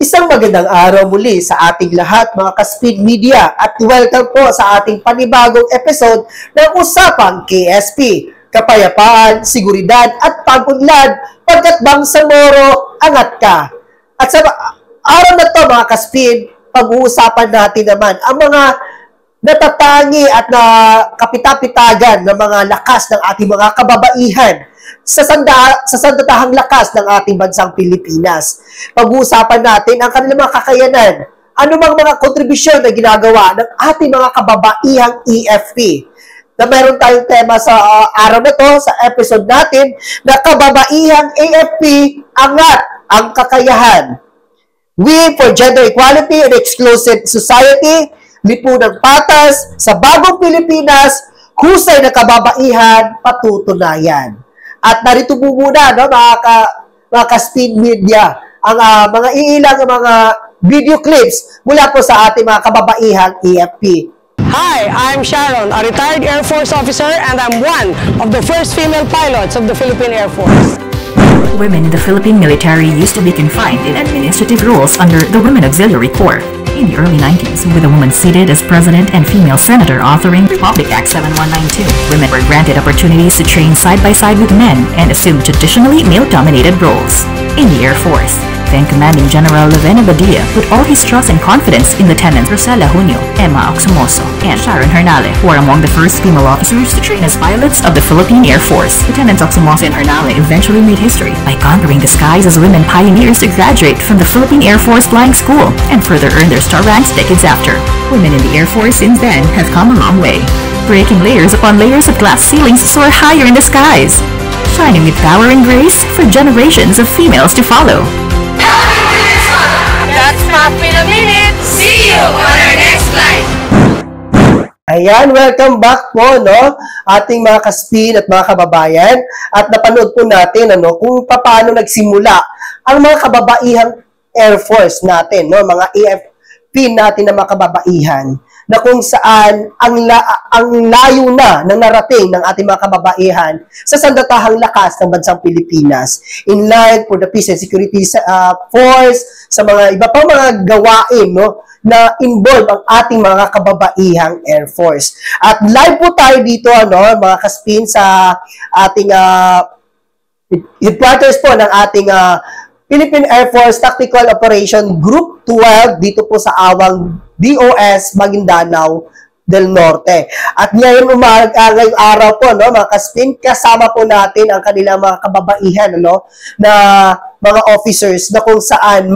Isang magandang araw muli sa ating lahat mga ka-Speed Media at welcome po sa ating panibagong episode ng Usapang KSP. Kapayapaan, seguridad at pag-unlad pagkat bangsa moro, angat ka. At sa araw na to mga ka-Speed, pag-uusapan natin naman ang mga natatangi at na kapitapitagan ng mga lakas ng ating mga kababaihan sa sandatahang lakas ng ating bansang Pilipinas. Pag-uusapan natin ang kanilang mga kakayanan, ano bang mga kontribusyon na ginagawa ng ating mga kababaihang EFP. Na meron tayong tema sa araw na to, sa episode natin, na kababaihang AFP, angat ang kakayahan. We for Gender Equality and Exclusive Society, lipunang patas sa bagong Pilipinas, husay na kababaihan, patutunayan. At narito po muna, no, mga ka-Speed Media, ang mga iilang mga video clips mula po sa ating mga kababaihang EFP. Hi, I'm Sharon, a retired Air Force officer, and I'm one of the first female pilots of the Philippine Air Force. Women in the Philippine military used to be confined in administrative roles under the Women Auxiliary Corps. In the early 90s, with a woman seated as president and female senator authoring Republic Act 7192, women were granted opportunities to train side by side with men and assume traditionally male-dominated roles. In the Air Force, then Commanding General Levena Badia put all his trust and confidence in Lieutenants Rosella Junio, Emma Oxomoso, and Sharon Hernale, who are among the first female officers to train as pilots of the Philippine Air Force. Lieutenants Oxomoso and Hernale eventually made history by conquering the skies as women pioneers to graduate from the Philippine Air Force Flying School and further earn their star ranks decades after. Women in the Air Force since then have come a long way, breaking layers upon layers of glass ceilings to soar higher in the skies, shining with power and grace for generations of females to follow. That's Pop in a Minute. See you on our next flight. Ayan, welcome back po, no? Ating mga ka-Speed at mga kababayan. At napanood po natin, ano, kung paano nagsimula ang mga kababaihang Air Force natin, no? Mga AFP natin na mga kababaihan, na kung saan ang layo na ng narating ng ating mga kababaihan sa sandatahang lakas ng bansang Pilipinas in line for the Peace and Security Force, sa mga iba pang mga gawain, no, na involve ang ating mga kababaihang Air Force. At live po tayo dito, ano, mga ka-Spin, sa ating headquarters po ng ating Philippine Air Force Tactical Operation Group 12 dito po sa Awang DOS Maguindanao del Norte. At ngayong ngayong araw po, no, mga ka-Spin, kasama po natin ang kanilang mga kababaihan, ano, na mga officers na kung saan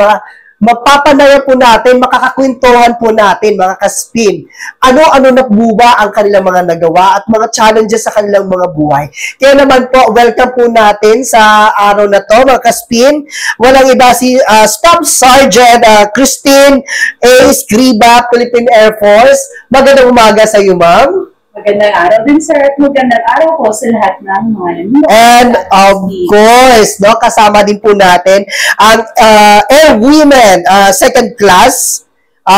mapapanayan po natin, makakakwentuhan po natin, mga ka-Spin, ano-ano na buba ang kanilang mga nagawa at mga challenges sa kanilang mga buhay. Kaya naman po, welcome po natin sa araw na to, mga ka-Spin. Walang iba si Staff Sergeant Christine A. Escriba, Philippine Air Force. Magandang umaga sa iyo, ma'am. Magandang araw din, sir, at magandang araw po sa lahat ng mga nanonood. And of course, no, kasama din po natin ang Air Women Second Class,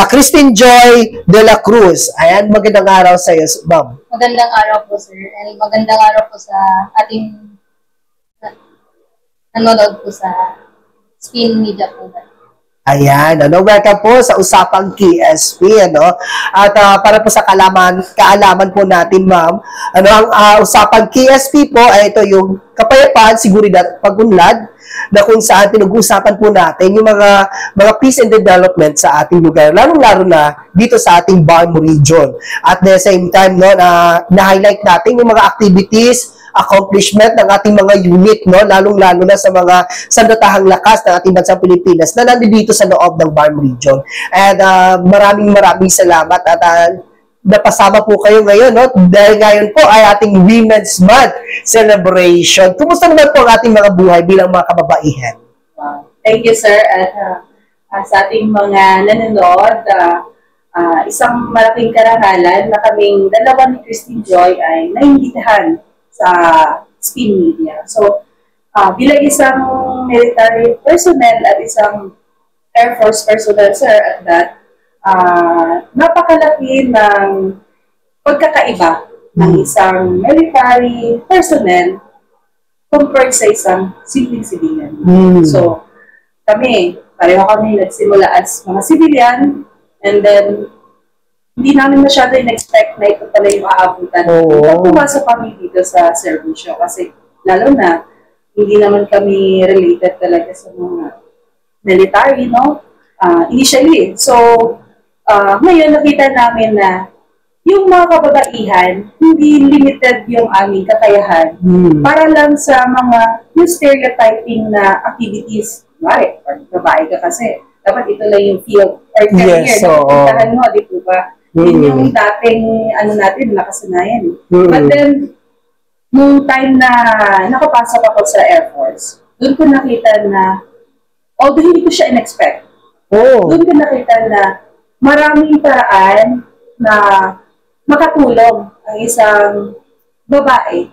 Christine Joy de la Cruz. Ayan, magandang araw sa iyo, ma'am. Magandang araw po, sir. And magandang araw po sa ating nanonood po sa Spin Media po. Ayan, ano, welcome po sa Usapang KSP, ano, at para po sa kaalaman po natin, ma'am, ano, ang Usapang KSP po ay ito yung kapayapaan, seguridad at pag-unlad, na kung saan pinag-uusapan po natin yung mga peace and development sa ating lugar, lalong-lalo na dito sa ating BARM region. At the same time, no, na-highlight natin yung mga activities, accomplishment ng ating mga unit, no, lalong-lalo na sa mga sandatahang lakas ng ating bansang Pilipinas na nandito sa loob ng BARM region. And maraming salamat at napasama po kayo ngayon, no, dahil ngayon po ay ating Women's Month celebration. Kumusta naman po ang ating mga buhay bilang mga kababaihan? Thank you, sir. At sa ating mga nanonood, isang malaking karangalan na kaming dalawa ni Christine Joy ay naimbitahan sa Spin Media. So, bilang isang military personnel at isang Air Force personnel, sir, at that, napakalaki ng pagkakaiba ng isang military personnel compared sa isang simpleng civilian. So, kami, pareho kami nagsimula as mga civilian, and then hindi namin masyado in-expect na ito pala yung aabutan. Oo. Pumasok kami dito sa serbisyo kasi lalo na hindi naman kami related talaga sa mga military, no? Initially. So, ngayon nakita namin na yung mga kababaihan, hindi limited yung aming kakayahan para lang sa mga yung stereotyping na activities. Right, pag babae ka kasi, dapat ito lang yung field or career Yes, na oo. pupuntahan mo, di po ba? Yun yung dating, natin, nakasanayan. But then, nung time na nakapasok ako sa Air Force, doon ko nakita na, although hindi ko siya in-expect, doon ko nakita na maraming paraan na makatulong ang isang babae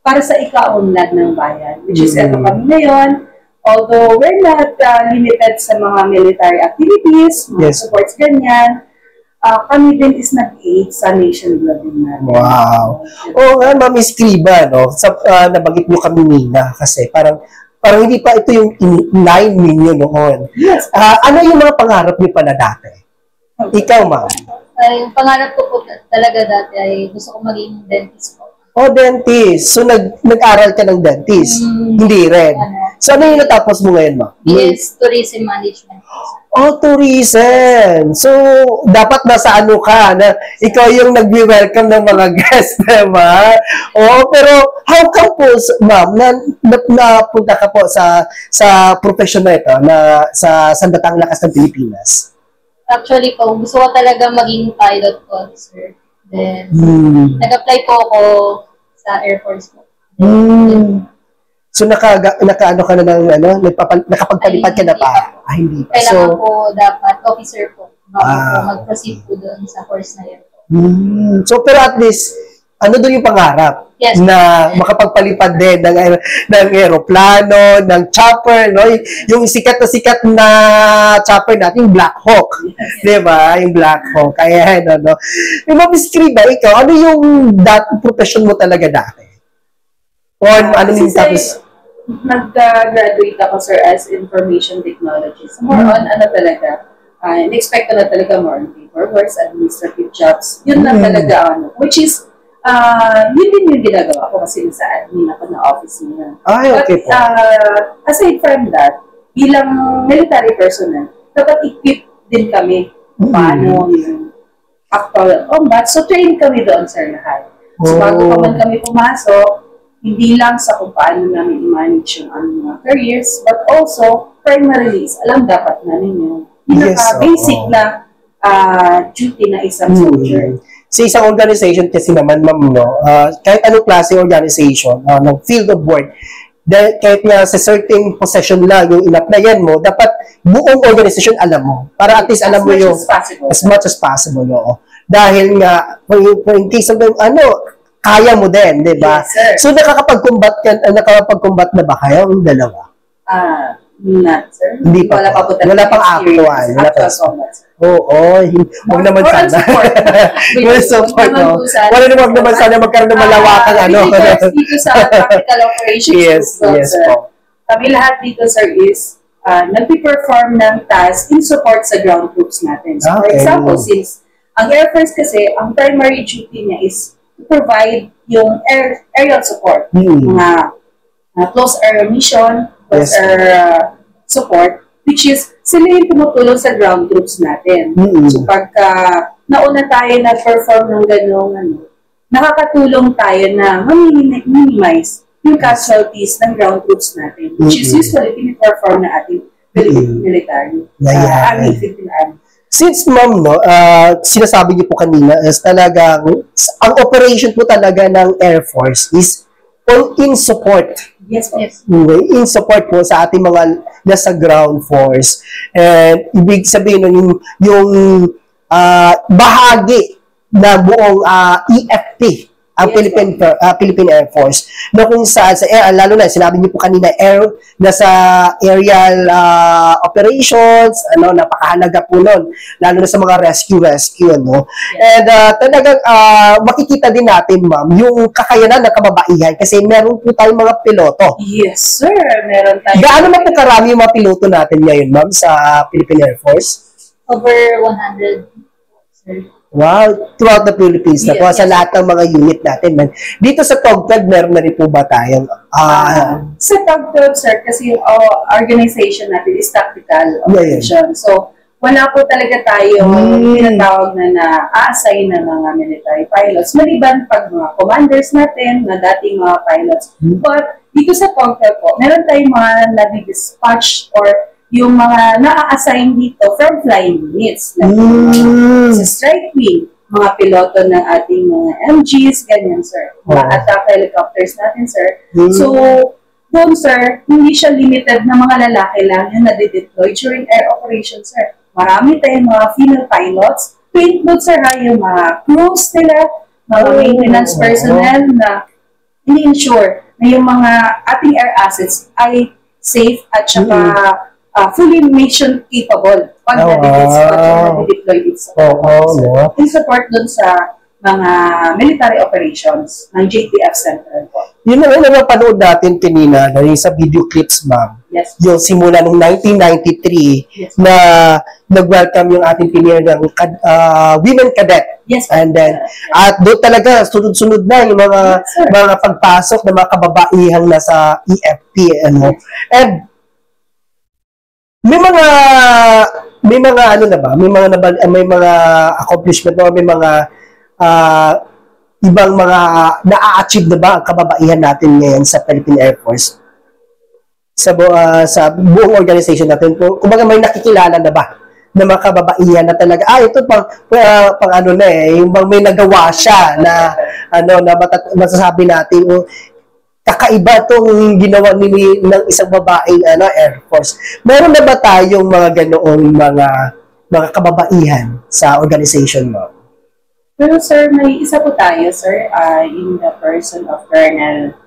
para sa ikaunlad ng bayan. Which is, eto kami ngayon, although we're not limited sa mga military activities, mga supports ganyan, kami din is nag-aid sa nation building natin. Wow. Oo nga, Ma'am Escriba, no? Nabanggit nyo kami nina kasi parang hindi pa ito yung line ninyo noon. Yes. Ano yung mga pangarap niyo pala dati? Ikaw, Ma'am. Yung pangarap ko po talaga dati ay gusto ko maging dentist po. Dentist. So, nag-aral ka ng dentist? Hindi rin. So, ano yung natapos mo ngayon, Ma'am? Yes, tourism management. Tourism. So, dapat nasa ano ka, na ikaw yung nag-welcome ng mga guests, diba? Pero how come po, Ma'am, napunta ka po sa profession na ito, na sa Sandatang Lakas ng Pilipinas? Actually po, gusto ko talaga maging pilot po, sir. Then, nag-apply po ako sa Air Force po. So, naka-ano ka na ng, nakapagpalipad ka na pa? Hindi pa. Kailangan po dapat officer po bago po mag-proceed po doon sa course na yun. So, pero at least, ano doon yung pangarap? Yes. Na makapagpalipad din ng aeroplano, ng chopper, no? Yung sikat na chopper natin, yung Black Hawk. Diba? Yung Black Hawk. Kaya, no? Yung Ma'am Escriba, ikaw, ano yung profession mo talaga dati? O ano yung tapos? Nag-graduate ako, sir, as information technologist. More on, talaga, in-expect ko na talaga more on paperwork, administrative jobs. Yun lang talaga, which is, yun din yung ginagawa ko kasi nasa admin ako na office niya. Okay po. But, aside from that, bilang military personnel, dapat equip din kami paano yung actual combat. So, train kami doon, sir, lahat. So, bago pa man kami pumasok, hindi lang sa kung paano namin i-manage yung mga careers, but also, primarily, alam dapat namin yung basic na duty na isang soldier. Sa isang organization kasi naman, Ma'am, no, kahit anong klase organization, ng field of work, kahit nga sa certain possession lang yung in-applyan mo, dapat buong organization alam mo. Para at least alam mo yung as much as possible. No? Dahil nga, in case of kaya mo din, di ba? Yes, so, nakakapag-combat na ba kayo ang dalawa? Not, sir. Hindi pa. Wala pang actual. Huwag naman sana. Wala support, no? Wag naman sana magkaroon ng malawakang dito sa practical operations. Yes po. Kami lahat dito, sir, is nagpi-perform ng task in support sa ground troops natin. So, for example, since ang Air Force kasi, ang primary duty niya is to provide yung aerial support. Mga close air mission, close air support, which is sila yung tumutulong sa ground troops natin. So pagka nauna tayo na-perform ng gano'ng nakakatulong tayo na minimize yung casualties ng ground troops natin, which is usually piniperform na ating military. Philippine Army. Since, Ma'am, no, sinasabi niyo po kanina is talagang, ang operation po talaga ng Air Force is in support. Yes. In support po sa ating mga nasa ground force. And ibig sabihin nun, yung bahagi na buong EFT ang Philippine Air Force, na kung saan sa lalo na sinabi niyo po kanina nasa aerial operations, napakahalaga po noon, lalo na sa mga rescue no. And talagang makikita din natin, ma'am, yung kakayanan ng kababaihan kasi meron po tayong mga piloto. Yes, sir. Meron tayong... Gaano na po karami yung mga piloto natin ngayon, ma'am, sa Philippine Air Force? Over 100, sir. Wow, throughout the Philippines na po, sa lahat ng mga unit natin. Man. Dito sa TOG-12, meron na rin po ba tayong... sa TOG-12, sir, kasi yung organization natin is tactical operation. So, wala po talaga tayong tinatawag na a-assign na mga military pilots. Maliban pag mga commanders natin, na dating mga pilots. But, dito sa TOG-12 po, meron tayong mga nadi-dispatch or yung mga na-assign dito from flying units. Like sa strike wing, mga piloto ng ating mga MGs, ganyan, sir. Mga attack helicopters natin, sir. So, doon, sir, hindi siya limited na mga lalaki lang yung nade-deploy during air operations, sir. Marami tayong mga female pilots to include, sir, yung mga crews nila, mga maintenance personnel na ini-ensure na yung mga ating air assets ay safe at saka fully mission capable pag nade-deploy dito sa in support dun sa mga military operations ng JTF Central po. Yun na napanood natin kanina sa video clips, ma'am. Yes. Yung simula noong 1993 na nag-welcome yung ating premier ng women cadet. Yes. And then, at doon talaga, sunod-sunod na yung mga pagpasok ng mga kababaihang nasa EFP. And may mga accomplishment o may mga ibang mga na-achieve na ba ang kababaihan natin ngayon sa Philippine Air Force sa buong organization natin. Kumbaga may nakikilala na ba na mga kababaihan na talaga ito yung bang may nagawa siya na masasabi natin kakaiba itong ginawa ng isang babaeng Air Force. Meron na ba tayong mga ganoong mga kababaihan sa organization mo? Pero sir, may isa po tayo, sir, in the person of Lieutenant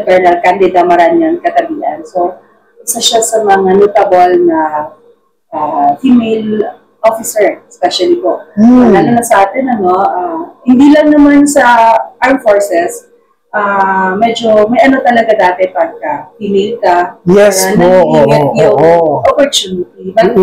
Colonel Candida Maranyon Katabian. So, isa siya sa mga notable na female officer, especially po. Lalo na sa atin, hindi lang naman sa armed forces, medyo may talaga dati pagka female ka. Yes, yung opportunity. But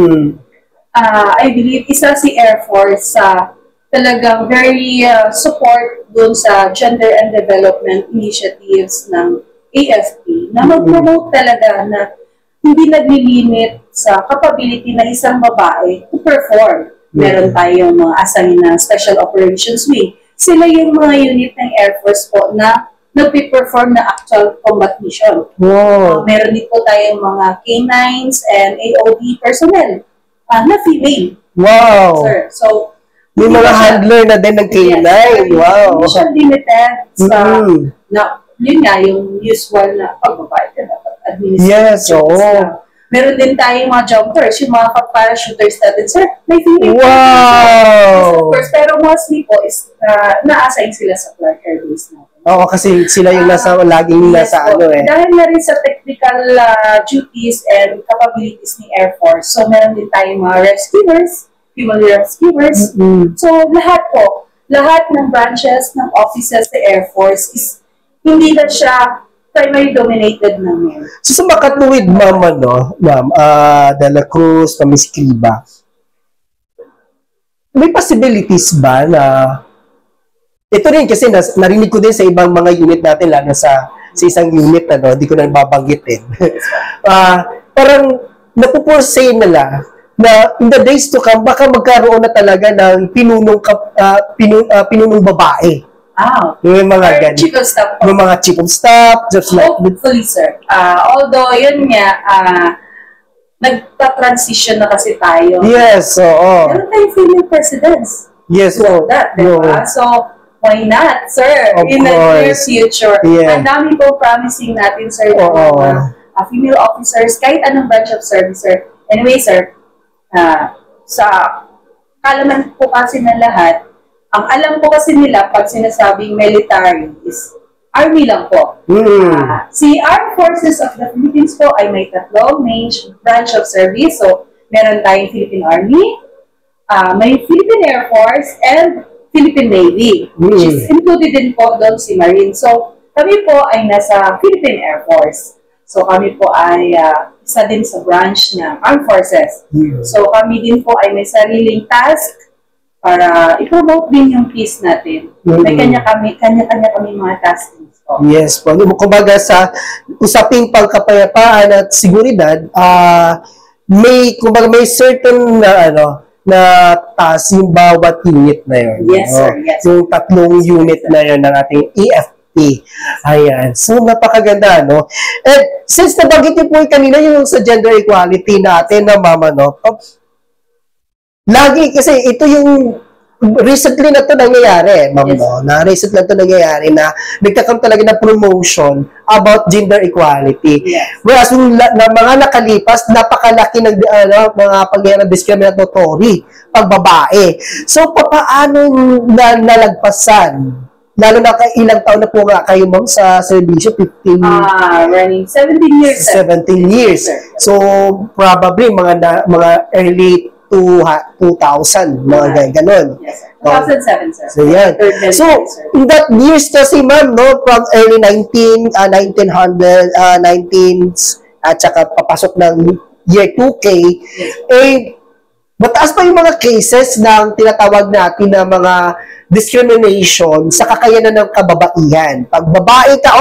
I believe isa si Air Force sa talagang very support dun sa gender and development initiatives ng AFP na mag-promote talaga na hindi naglilimit sa capability ng isang babae to perform. Meron tayong mga assign na Special Operations Wing. Sila yung mga unit ng Air Force po na nagpe-perform na actual combat mission. Meron din po tayong mga K9s and AOD personnel na female. Wow! Sir, so, may mga handler na din ng K9. Wow! Hindi siya limited sa, yun nga, yung usual na pagbabayad ka dapat administration. Yes, Meron din tayong mga jumpers, yung mga parachuters natin, sir. May female. Wow! Of course, pero mostly po is na-assign sila sa Clark Air Base natin. Oo, kasi sila yung laging nasa Dahil na rin sa technical duties and capabilities ni Air Force. So, meron din tayong mga rescuers, female rescuers. So, lahat ng branches ng offices sa Air Force is hindi na siya primary dominated na men. So, sa makatuwid, ma'am, De La Cruz, Miss Criba, may possibilities ba na ito rin kasi narinig ko din sa ibang mga unit natin, lalo sa isang unit, di ko na babanggitin. Parang napupursay nila na in the days to come, baka magkaroon na talaga ng pinunong babae. Yung mga ganyan. Chief of staff. Yung mga chief of staff. Hopefully, sir. Although, yun nga, nagpa-transition na kasi tayo. Yes, oo. Meron tayong female presidents. Yes, diba? So, why not, sir? In the near future. Ang dami po promising natin, sir, female officers, kahit anong branch of service, sir. Anyway, sir, sa kalaman po kasi ng lahat, Ang alam po kasi nila, pag sinasabing military is Army lang po. Si Armed Forces of the Philippines po ay may tatlong main branch of service. So, meron tayong Philippine Army, may Philippine Air Force, and Philippine Navy, which is included din po doon si Marine. So, kami po ay nasa Philippine Air Force. So, kami po ay isa din sa branch ng Armed Forces. So, kami din po ay may sariling task para i-promote din yung peace natin. May kanya-kanya kami mga taskings po. Yes po. Kumbaga sa usaping pagkapayapaan at seguridad, may certain na task yung bawat unit na yun. Yes, sir. Yes. Yung tatlong unit na yun ng ating EFP. Ayan. So, napakaganda, no? And since nabanggit niyo po kanina yung sa gender equality natin na mama, no? Lagi, kasi ito yung recently na ito nangyayari, ma'am, yes. No? Na recently na ito nangyayari na nagkakaroon talaga ng promotion about gender equality. Yes. Whereas yung mga nakalipas, napakalaki ng mga pangyayari discriminatory pag babae. So, paano nalagpasan? Lalo na ilang taon na po nga kayo, ma'am, sa serbisyo? 15? Running 17 years. 17 years. So, probably mga early 2000, mga ganun. Yes, sir. 2007, sir. So, yan. So, in that years kasi, ma'am, no, from early 1900s, at saka papasok ng year 2K, mataas pa yung mga cases ng tinatawag natin na mga discrimination sa kakayanan ng kababaihan. Pag babae ka,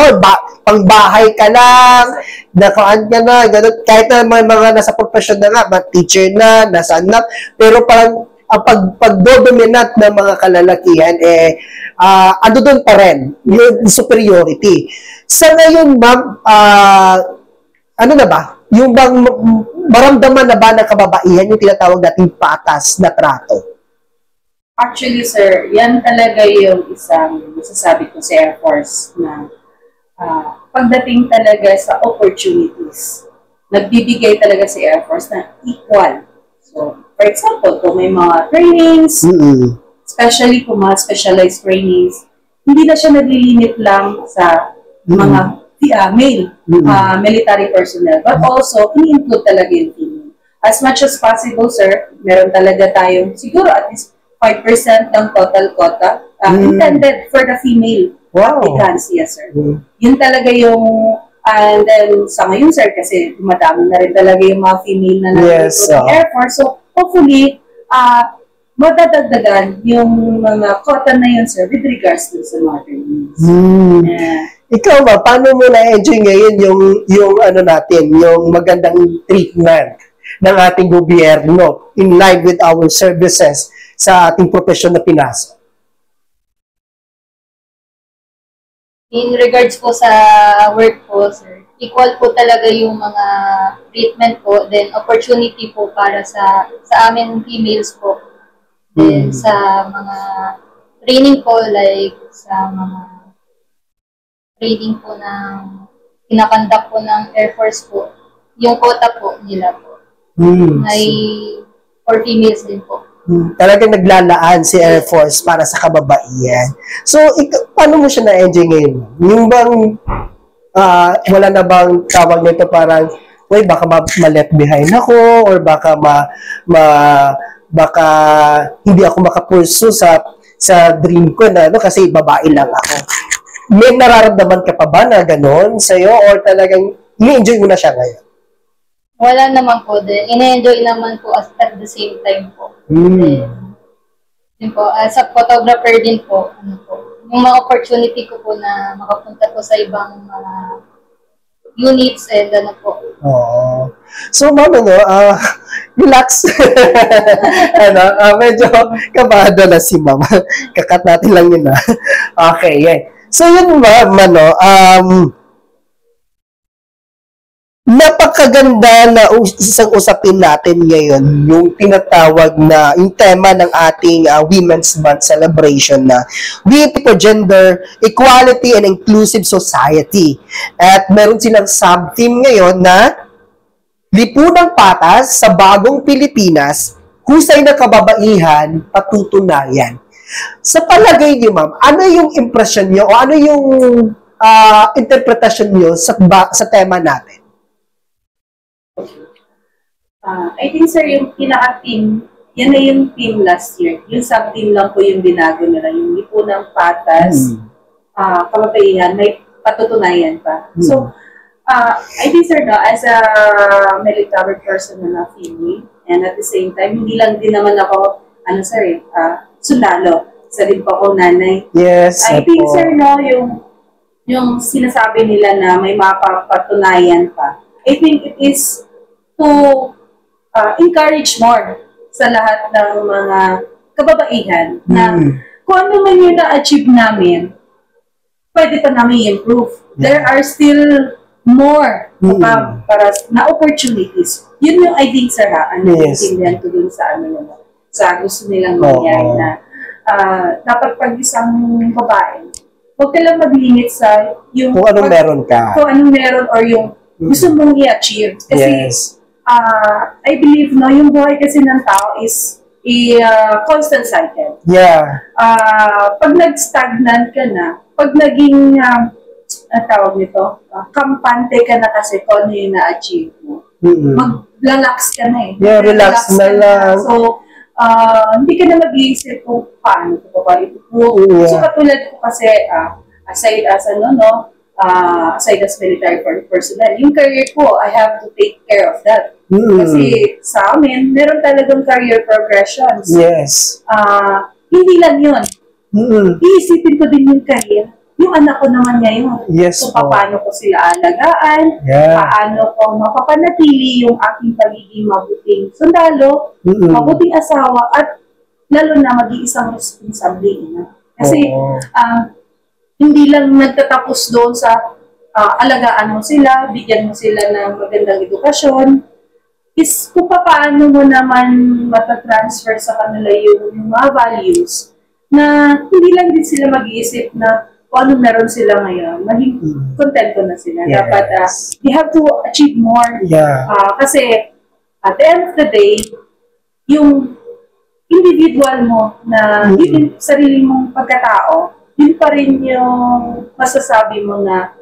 pangbahay ka lang, nakaan ka na, ganun, kahit na may mga nasa profession na nga, teacher na, nasaan na, pero parang ang pagdodominate ng mga kalalakihan, ano doon pa rin, yung superiority. Sa ngayon, ma'am, ano na ba? Yung bang maramdaman na ba ng kababaihan yung tinatawag nating patas na trato? Actually, sir, yan talaga yung isang masasabi ko sa Air Force na pagdating talaga sa opportunities, nagbibigay talaga si Air Force na equal. So, for example, kung may mga trainings, especially kung mga specialized trainings, hindi na siya naglilimit lang sa mga male military personnel, but also ini-include talaga yung female. As much as possible, sir, meron talaga tayong siguro at least 5% ng total quota intended for the female applicants. Yes, sir. Yun talaga yung, and then sa ngayon, sir, kasi dumadami na rin talaga yung mga female na nandito sa Air Force. So, hopefully, madadagdagan yung mga quota na yun, sir, with regards to sa mga trainings. Ikaw ba, paano mo na-enjoy ngayon yung ano natin, yung magandang treatment ng ating gobyerno in line with our services sa ating profesyon na pinasok? In regards po sa work po, sir, equal po talaga yung mga treatment po, then opportunity po para sa amin females po. Then sa mga training po, like sa mga training po ng kinakandak po ng Air Force po, yung quota po nila po. May for females din po. Talagang naglalaan si Air Force para sa kababaihan. So, paano mo siya na-enjoy ngayon? Yung bang, wala na bang tawag nito parang, baka ma-left behind ako, or baka baka hindi ako makapurso sa dream ko na, kasi babae lang ako. May nararamdaman ka pa ba na gano'n sa'yo, or talagang i-enjoy mo na siya ngayon? Wala naman po din. Ina-enjoy naman po at the same time po. Din po, as a photographer din po, yung mga opportunity ko po na makapunta po sa ibang mga units and po. So, ma'am, relax. Medyo kabado na si ma'am. Kakat natin lang yun, Okay, yeah. So, yun ma'am, napakaganda na isang usapin natin ngayon, yung tinatawag na, yung tema ng ating Women's Month celebration na We for Gender Equality and Inclusive Society. At meron silang sub-theme ngayon na Lipunang Patas sa Bagong Pilipinas, Husay na Kababaihan, Patutunayan. Sa palagay niyo, ma'am, ano yung impression niyo o ano yung interpretasyon niyo sa tema natin? I think, sir, yung pinaka-team, yan na yung team last year. Yung sub-team lang po yung binago nila. Yung lipunang patas, kamatayan, may patutunayan pa. So, I think, sir, no, as a military person na female, and at the same time, hindi lang din naman ako, sundalo. Isa din po ako nanay. Yes. I think, sir, no, yung sinasabi nila na may mapapatunayan pa, I think it is to encourage more sa lahat ng mga kababaihan na kung ano man yung na-achieve namin, pwede pa namin improve. There are still more para na opportunities. Yun yung I think, sir, naintindihan ko dun sa sa gusto nilang mangyari na dapat pag isang babae, huwag ka lang mag-limit sa yung kung anong meron ka. Kung anong meron or yung gusto mong i-achieve. Kasi I believe, no, yung buhay kasi ng tao is a constant cycle. Yeah. Pag nag-stagnant ka na, pag naging, tawag nito, kampante ka na kasi kung ano yung na-achieve mo, mag-relax ka na eh. Yeah, relax na lang. So, hindi ka na mag-iisip kung paano ito pa ito. So, katulad ko kasi, aside as aside as military personnel, yung career ko, I have to take care of that. Kasi sa amin, meron talagang career progressions. Yes. Hindi lang yun. Iisipin ko din yung career. Yung anak ko naman ngayon. Yes. So, paano ko sila alagaan, paano ko mapapanatili yung aking pagiging mabuting sundalo, mabuting asawa, at lalo na mag-iisang responsable ina. Kasi, hindi lang nagtatapos doon sa alagaan mo sila, bigyan mo sila ng magandang edukasyon, is kung paano mo naman matatransfer sa kanila yung mga values na hindi lang din sila mag-iisip na kung ano meron sila ngayon, maging kontento na sila. Yes. Dapat, they have to achieve more. Yeah. Kasi, at the end of the day, yung individual mo na yung sarili mong pagkatao, yun pa rin yung masasabi mo na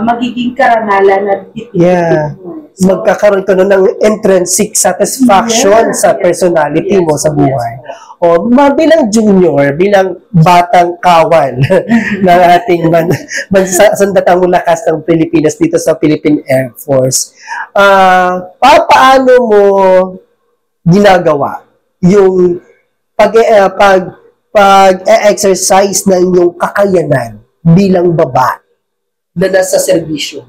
magiging karangalan na yeah. So, magkakaroon ka ng intrinsic satisfaction sa personality mo sa buhay. O bilang junior, bilang batang kawal ng ating sandatang lakas ng Pilipinas dito sa Philippine Air Force, paano mo ginagawa yung pag-exercise ng iyong kakayanan bilang babae na nasa serbisyo?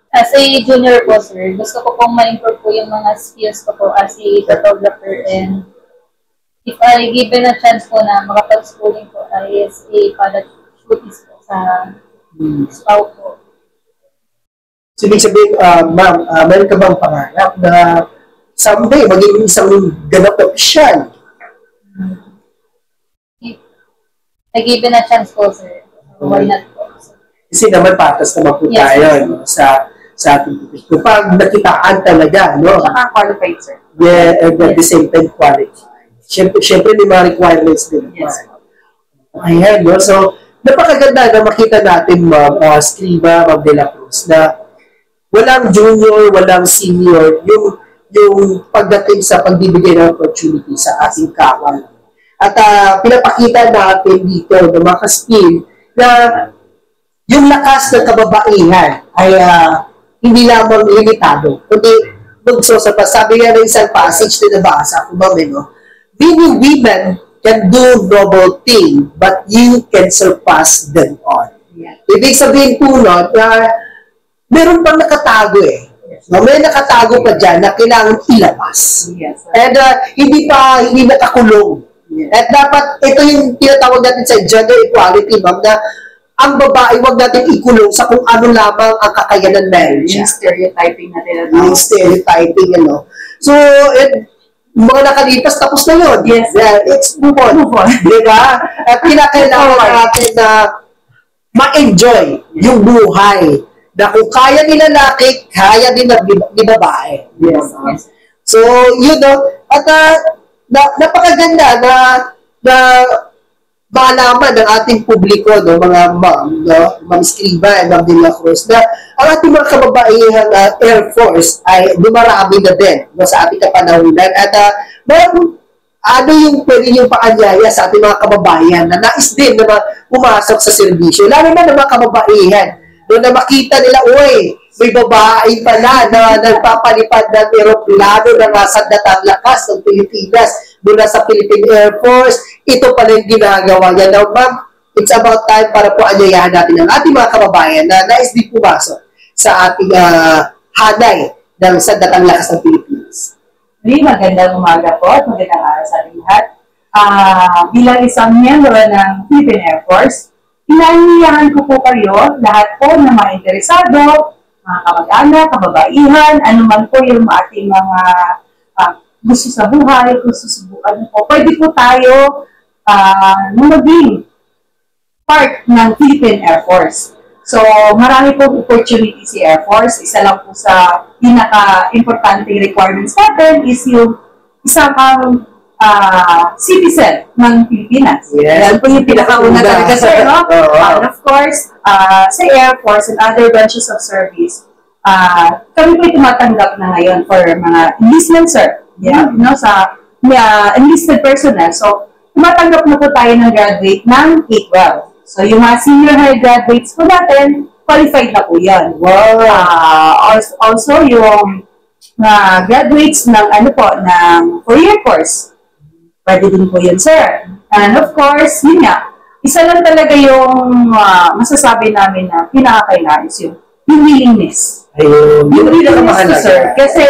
As a junior po, sir, gusto ko pong ma-improve po yung mga skills ko po as a photographer, and if I given a chance po na makapag-schooling po as a pilot shooties po sa SPAW po. So, ibig sabihin, ma'am, meron ka bang pangarap na someday magiging isang ganap na opisyal? If I given a chance po, sir, why not po? Kasi naman patas naman po tayo sa ating profession. Pag nakitaan talaga, no? Saka qualified, sir. Yeah, and at the same time, qualified. Siyempre may mga requirements din. Yes. Ayan, no? So, napakaganda na makita natin, ma'am, Scriba, ma'am De La Cruz, na walang junior, walang senior, yung pagdating sa pagbibigay ng opportunity sa ating kawal. At pinapakita natin dito ng mga ka-skill na yung lakas ng kababaihan ay hindi lamang limitado, kundi magsosopas. Sabi nga ng isang passage na nabasa ko ba, no? Many women can do noble thing, but you can surpass them all. Yeah. Ibig sabihin po nun, meron pang nakatago eh. No, may nakatago pa dyan na kailangan ilabas. Yes. And hindi nakakulong. Yes. At dapat, ito yung tinatawag natin sa gender equality, ma'am, na ang babae, wag natin ikulong sa kung ano lamang ang kakayanan meron siya. Yung stereotyping na tinatawag. Yung stereotyping, ano. So, mga nakalipas, tapos na yun. Yes. Yeah, it's move on. Diba? At kinakailangan natin na ma-enjoy yung buhay. Na kung kaya ni lalaki, kaya din ni babae. Yes. So, yun, no? At napakaganda na na malaman ng ating publiko, no, mga ma'am, no, Ma'am Escriva and Ma'am De La Cruz, na ang ating mga kababaihang Air Force ay dumarami na din, no, sa ating kapanahunan. At ano yung pwede yung paanyaya sa ating mga kababayan na nais din na pumasok sa serbisyo, lalo na ng mga kababaihan, no, na makita nila, uy, may babae pala na nagpapalipad ng aeroplano na nasa datang lakas ng Pilipinas mula sa Philippine Air Force. Ito pala yung ginagawa niya. Now, ma'am, it's about time para po anyayahan natin ang ating mga kababayan na nais din pumasok sa ating hanay ng sandatang lakas ng Pilipinas. Magandang umaga po at magandang araw sa ating lahat. Bilang isang miyembro ng Philippine Air Force, inaanyayahan ko po kayo, lahat po na mga interesado, mga kamag-anak, kababaihan, anuman po yung ating mga gusto sa buhay, gusto subukan po. Pwede po tayo maging part ng Philippine Air Force. So, marami pong opportunity si Air Force. Isa lang po sa pinaka-importante requirements natin is yung isang citizen ng Pilipinas. Yes. Yan po yung pinakauna talaga, sir, no? And of course, sa Air Force and other branches of service, kami po tumatanggap na ngayon for mga enlistment, sir. Yeah, no, sa enlisted personnel. So, tumatanggap na po tayo ng graduate ng K-12. So, yung mga senior high graduates po natin, qualified na po yan. Wow! Also, yung graduates ng, ng 4-year course, pwede din po yun, sir. And of course, yun nga, isa lang talaga yung masasabi namin na pinakakailangan is yung willingness. Ayun. Yung willingness, sir. Kasi,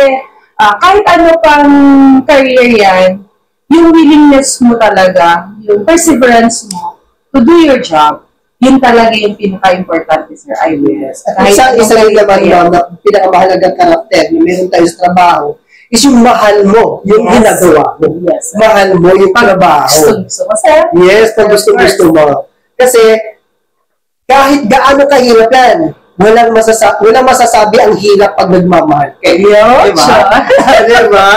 kahit ano pang career yan, yung willingness mo talaga, yung perseverance mo, to do your job, yun talaga yung pinaka-importante, sir. I guess. At isa rin naman na pinakamahalagang karakter na meron tayo sa trabaho is yung mahal mo, yung ginagawa mo. Yes. Mahal mo yung trabaho. Gusto mo, sir? Yes, pag gusto mo. Kasi, kahit gaano kahirap yan, walang masasabi ang hirap pag nagmamahal. Kaya, diba? Diba?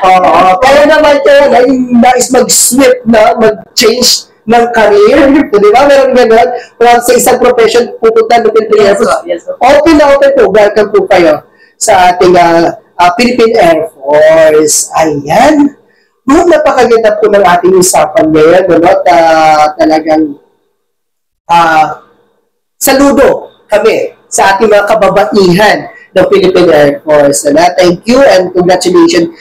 Oo. Kaya naman yun, yung nais mag-swip na, mag-change ng career, di ba? Meron gano'n. Kung sa isang profession, pupunta ng Philippine Air Force. Yes, open na open po. Welcome po kayo sa ating Philippine Air Force. Ayan. Napakaganda po ng ating usapan ngayon. Talagang saludo kami sa ating mga kababaihan ng Philippine Air Force. Thank you and congratulations,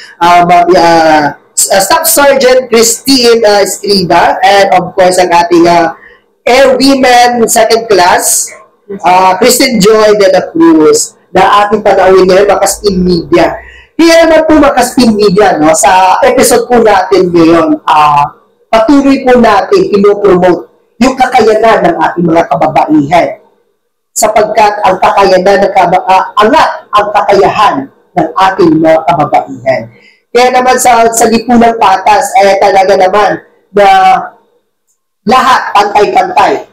Staff Sergeant Christine Escriva, and of course ang ating Air Women Second Class, Christine Joy De La Cruz, na ating panauhin ngayon, Makaspin Media. Kaya naman po Makaspin Media, no, sa episode po natin ngayon, patuloy po natin pinopromote yung kakayanan ng ating mga kababaihan. Sapagkat ang kakayanan ng ang kakayahan ng ating mga kababaihan. Kaya naman sa lipunang patas, ay talaga naman na lahat pantay-pantay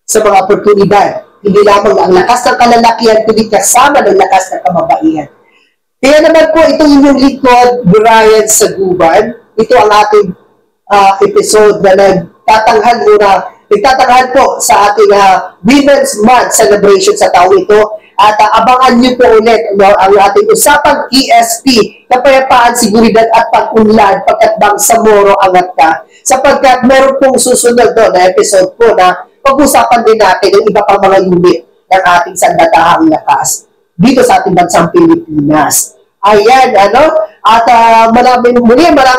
sa mga oportunidad. Hindi lamang ang lakas ng kalalakihan, kundi kasama ng lakas ng kababaihan. Kaya naman po itong inyong lingkod, Brian Saguban, ito ang ating episode na nagtatanghal po sa ating Women's Month celebration sa taong ito. At abangan niyo po ulit ang ating usapang ESP, kapayapaan, seguridad at pag-unlad, pagkatbang sa Moro Angat Ka. Sapagkat meron pong susunod na episode po na pag-usapan din natin ang iba pang mga unit ng ating sandatahang lakas dito sa ating bansang Pilipinas. Ayan, at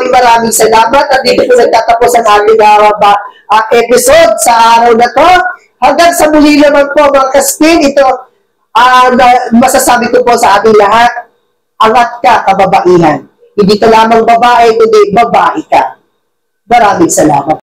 maraming salamat at dito po nagtatapos ang ating episode sa araw na to. Hanggang sa muli naman po mga kaspin, ito masasabi ko po sa ating lahat, angat ka, kababaihan. Hindi ka lamang babae, kundi babae ka. Maraming salamat.